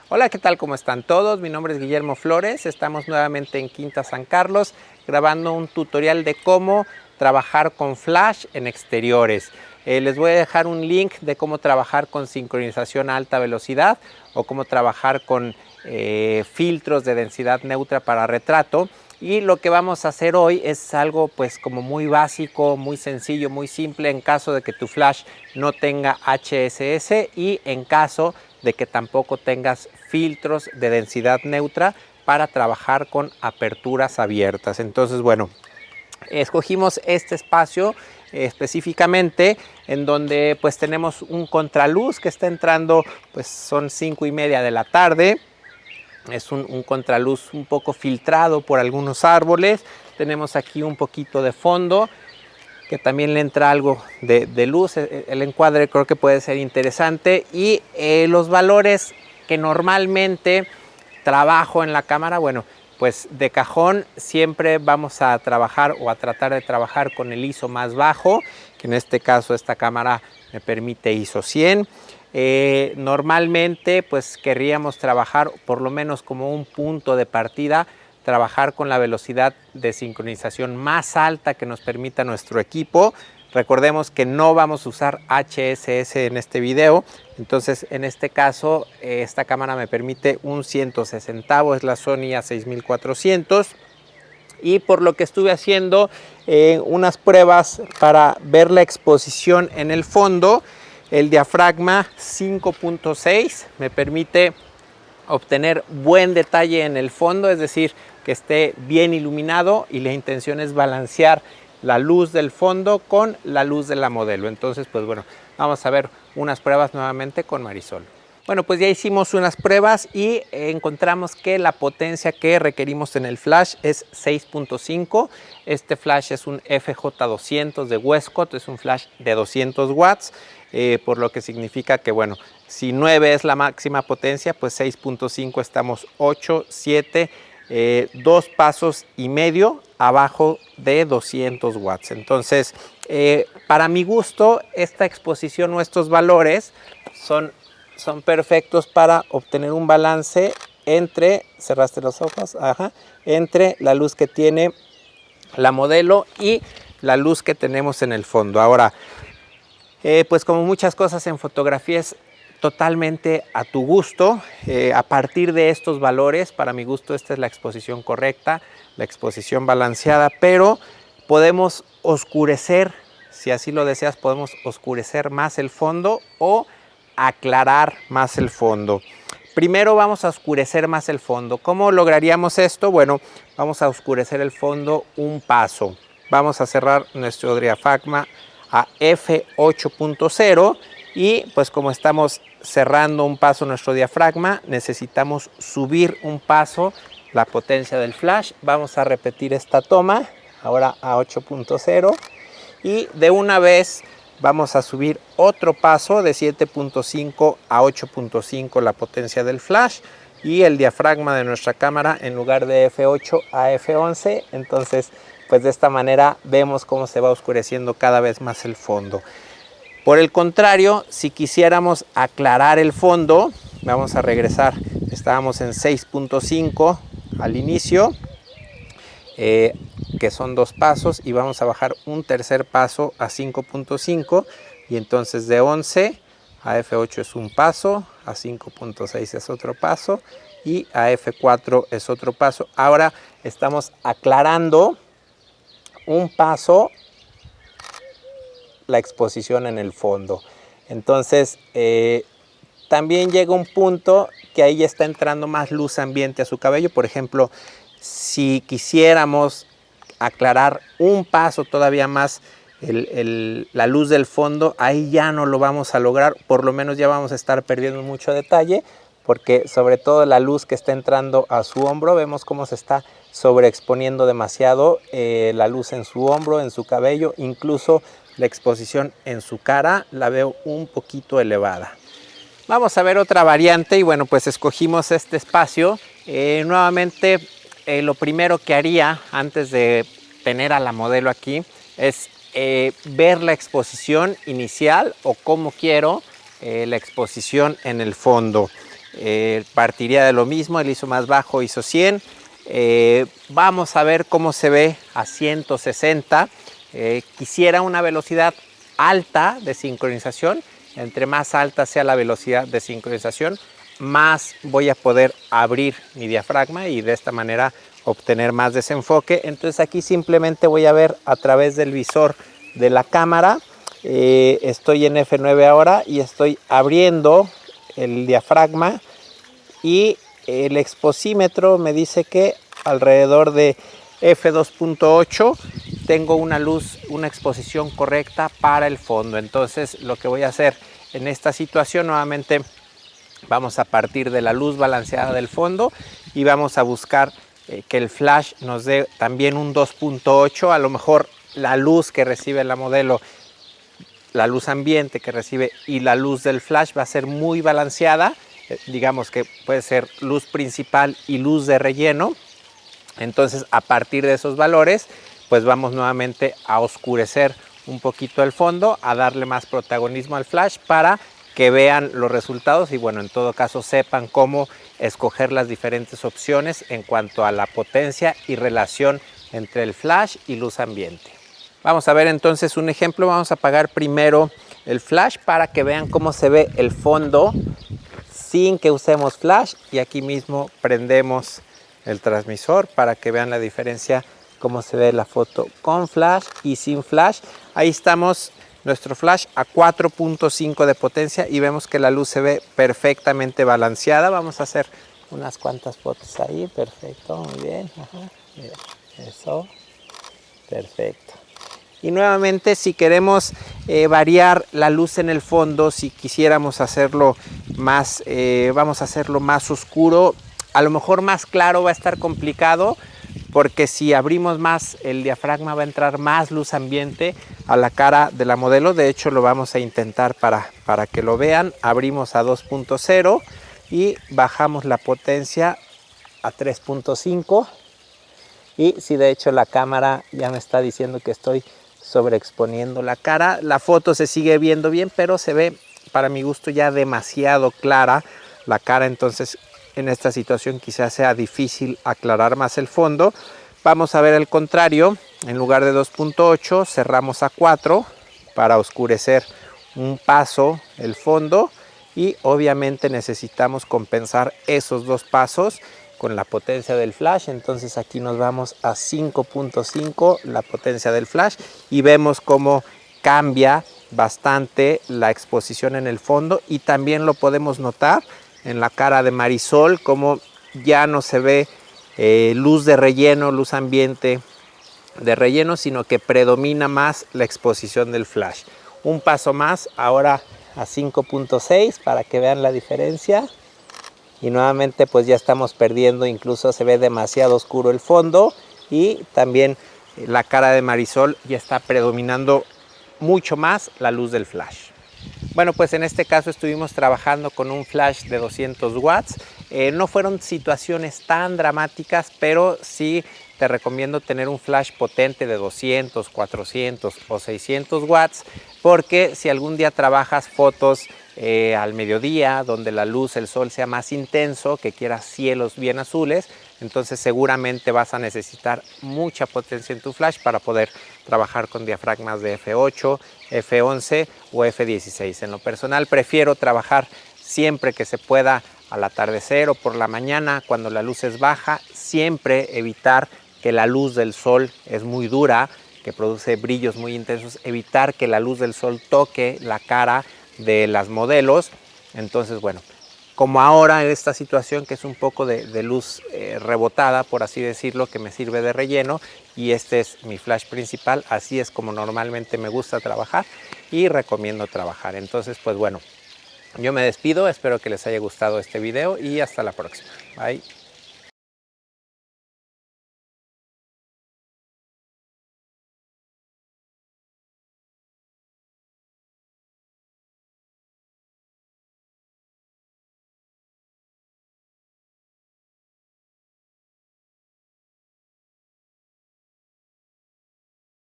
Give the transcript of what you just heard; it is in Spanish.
Hola, ¿qué tal? ¿Cómo están todos? Mi nombre es Guillermo Flores. Estamos nuevamente en Quinta San Carlos grabando un tutorial de cómo trabajar con flash en exteriores. Les voy a dejar un link de cómo trabajar con sincronización a alta velocidad o cómo trabajar con filtros de densidad neutra para retrato. Y lo que vamos a hacer hoy es algo pues como muy básico, muy sencillo, muy simple en caso de que tu flash no tenga HSS y en caso de que tampoco tengas filtros de densidad neutra para trabajar con aperturas abiertas. Entonces, bueno, escogimos este espacio específicamente en donde pues tenemos un contraluz que está entrando, pues son 5:30 de la tarde. Es un contraluz un poco filtrado por algunos árboles. Tenemos aquí un poquito de fondo que también le entra algo de luz. El encuadre creo que puede ser interesante. Y los valores que normalmente trabajo en la cámara, bueno, pues de cajón siempre vamos a trabajar o a tratar de trabajar con el ISO más bajo, que en este caso esta cámara me permite ISO 100. Normalmente pues querríamos trabajar por lo menos como un punto de partida, trabajar con la velocidad de sincronización más alta que nos permita nuestro equipo. Recordemos que no vamos a usar HSS en este video, entonces en este caso esta cámara me permite un 160, es la Sony A6400. Y por lo que estuve haciendo unas pruebas para ver la exposición en el fondo, el diafragma 5.6 me permite obtener buen detalle en el fondo, es decir, que esté bien iluminado, y la intención es balancear la luz del fondo con la luz de la modelo. Entonces, pues bueno, vamos a ver unas pruebas nuevamente con Marisol. Bueno, pues ya hicimos unas pruebas y encontramos que la potencia que requerimos en el flash es 6.5. Este flash es un FJ200 de Westcott, es un flash de 200 watts, por lo que significa que, bueno, si 9 es la máxima potencia, pues 6.5 estamos 8, 7, 2 pasos y medio abajo de 200 watts. Entonces, para mi gusto, esta exposición o estos valores son perfectos para obtener un balance entre, cerraste los ojos, entre la luz que tiene la modelo y la luz que tenemos en el fondo. Ahora, pues como muchas cosas en fotografía es totalmente a tu gusto. A partir de estos valores, para mi gusto, esta es la exposición correcta, la exposición balanceada, pero podemos oscurecer, si así lo deseas, podemos oscurecer más el fondo o aclarar más el fondo. Primero vamos a oscurecer más el fondo. ¿Cómo lograríamos esto? Bueno, vamos a oscurecer el fondo un paso. Vamos a cerrar nuestro diafragma a f8.0 y pues como estamos cerrando un paso nuestro diafragma, necesitamos subir un paso la potencia del flash. Vamos a repetir esta toma ahora a 8.0 y de una vez vamos a subir otro paso de 7.5 a 8.5 la potencia del flash y el diafragma de nuestra cámara en lugar de F8 a F11. Entonces, pues de esta manera vemos cómo se va oscureciendo cada vez más el fondo. Por el contrario, si quisiéramos aclarar el fondo, vamos a regresar. Estábamos en 6.5 al inicio, que son 2 pasos, y vamos a bajar un tercer paso a 5.5 y entonces de 11 a F8 es un paso, a 5.6 es otro paso y a F4 es otro paso. Ahora estamos aclarando un paso la exposición en el fondo. Entonces también llega un punto que ahí ya está entrando más luz ambiente a su cabello. Por ejemplo, si quisiéramos aclarar un paso todavía más la luz del fondo, ahí ya no lo vamos a lograr, por lo menos ya vamos a estar perdiendo mucho detalle, porque sobre todo la luz que está entrando a su hombro, vemos cómo se está sobreexponiendo demasiado la luz en su hombro, en su cabello, incluso la exposición en su cara la veo un poquito elevada. Vamos a ver otra variante y bueno, pues escogimos este espacio. Nuevamente, lo primero que haría antes de tener a la modelo aquí es ver la exposición inicial o cómo quiero la exposición en el fondo. partiría de lo mismo, el ISO más bajo ISO 100. Vamos a ver cómo se ve a 160. Quisiera una velocidad alta de sincronización. Entre más alta sea la velocidad de sincronización, más voy a poder abrir mi diafragma y de esta manera obtener más desenfoque. Entonces aquí simplemente voy a ver a través del visor de la cámara. Estoy en F9 ahora y estoy abriendo el diafragma y el exposímetro me dice que alrededor de F2.8 tengo una luz, una exposición correcta para el fondo. Entonces lo que voy a hacer en esta situación, nuevamente vamos a partir de la luz balanceada del fondo y vamos a buscar que el flash nos dé también un 2.8. A lo mejor la luz que recibe la modelo, la luz ambiente que recibe y la luz del flash va a ser muy balanceada. Digamos que puede ser luz principal y luz de relleno. Entonces a partir de esos valores pues vamos nuevamente a oscurecer un poquito el fondo, a darle más protagonismo al flash para que vean los resultados y bueno, en todo caso sepan cómo escoger las diferentes opciones en cuanto a la potencia y relación entre el flash y luz ambiente. Vamos a ver entonces un ejemplo. Vamos a apagar primero el flash para que vean cómo se ve el fondo sin que usemos flash, y aquí mismo prendemos el transmisor para que vean la diferencia, cómo se ve la foto con flash y sin flash. Ahí estamos, nuestro flash a 4.5 de potencia y vemos que la luz se ve perfectamente balanceada. Vamos a hacer unas cuantas fotos ahí. Perfecto, muy bien. Ajá. Eso, perfecto. Y nuevamente, si queremos variar la luz en el fondo, si quisiéramos hacerlo más, vamos a hacerlo más oscuro, a lo mejor más claro va a estar complicado, porque si abrimos más el diafragma va a entrar más luz ambiente a la cara de la modelo. De hecho lo vamos a intentar para que lo vean. Abrimos a 2.0 y bajamos la potencia a 3.5. Y si de hecho la cámara ya me está diciendo que estoy sobreexponiendo la cara, la foto se sigue viendo bien, pero se ve para mi gusto ya demasiado clara la cara. Entonces en esta situación quizás sea difícil aclarar más el fondo. Vamos a ver el contrario. En lugar de 2.8 cerramos a 4 para oscurecer un paso el fondo, y obviamente necesitamos compensar esos dos pasos con la potencia del flash. Entonces aquí nos vamos a 5.5 la potencia del flash y vemos cómo cambia bastante la exposición en el fondo, y también lo podemos notar en la cara de Marisol, como ya no se ve luz de relleno, luz ambiente de relleno, sino que predomina más la exposición del flash. Un paso más, ahora a 5.6 para que vean la diferencia. Y nuevamente pues ya estamos perdiendo, incluso se ve demasiado oscuro el fondo, y también la cara de Marisol ya está predominando mucho más la luz del flash. Bueno, pues en este caso estuvimos trabajando con un flash de 200 watts. No fueron situaciones tan dramáticas, pero sí te recomiendo tener un flash potente de 200, 400 o 600 watts, porque si algún día trabajas fotos al mediodía, donde la luz, el sol sea más intenso, que quieras cielos bien azules, entonces seguramente vas a necesitar mucha potencia en tu flash para poder trabajar con diafragmas de F8, F11 o F16. En lo personal prefiero trabajar siempre que se pueda al atardecer o por la mañana cuando la luz es baja, siempre evitar que la luz del sol es muy dura, que produce brillos muy intensos, evitar que la luz del sol toque la cara de las modelos. Entonces bueno, como ahora en esta situación que es un poco de luz rebotada, por así decirlo, que me sirve de relleno, y este es mi flash principal, así es como normalmente me gusta trabajar y recomiendo trabajar. Entonces pues bueno, yo me despido, espero que les haya gustado este video y hasta la próxima. Bye.